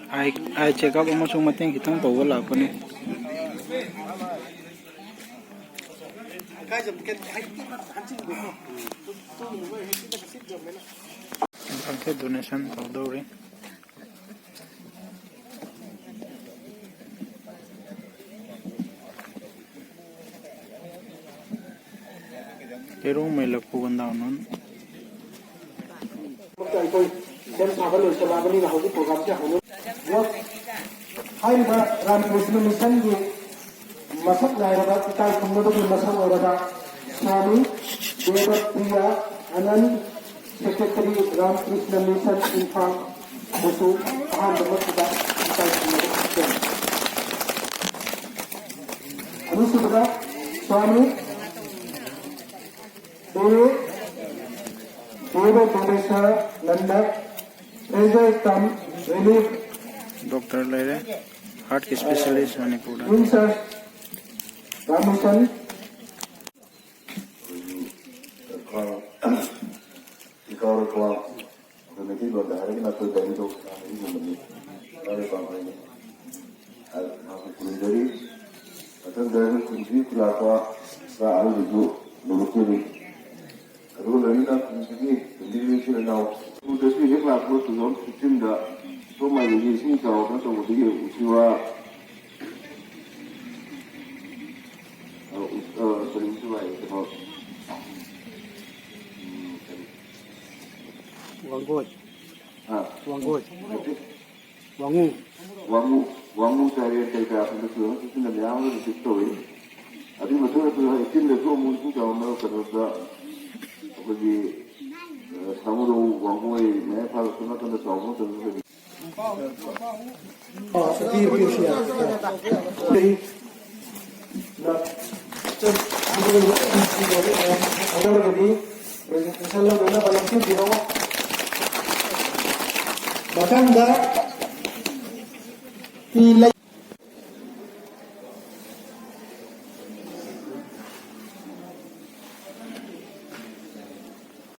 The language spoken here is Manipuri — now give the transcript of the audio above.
ai check up amasung mateng kitang tawwa lakpani infante donation tawdori kerong may lakpo ganda non Sen sabar lo selama ini nahu program क्या होने हाई बार रामकृष्ण मिशन की मसक Lyra kita kumno to masa orada Swami Deva Priya Anand Secretary Ramkrishna Mission Infant Busu Ahan dapat kita kumno to Anu sudah Swami Deva Pradesha Nanda Treasure Come Relief Doctor Lere heart specialist Manipura Insert Ramusan Ikaw ko ang nagiging dahil na to dahil to ang hindi tayo pa rin at nakapulidari at ang dahil kung hindi ko sa algo lulukiri at kung dahil na kung hindi sila na kung dahil hikla ko to zon kutinda so may yisi ka o na to hindi usiwa sering usiwa ito Wanggut Wanggut Wangu cari apa itu nanti yang itu diketahui. Tapi maksudnya itu itu itu mungkin kalau mau kerja bagi samuru wangu ini kalau cuma kan tahu itu. Oh, setir Rusia. Jadi, nah, ada lagi. Misalnya mana balasnya di bawah. Bahkan dah pilih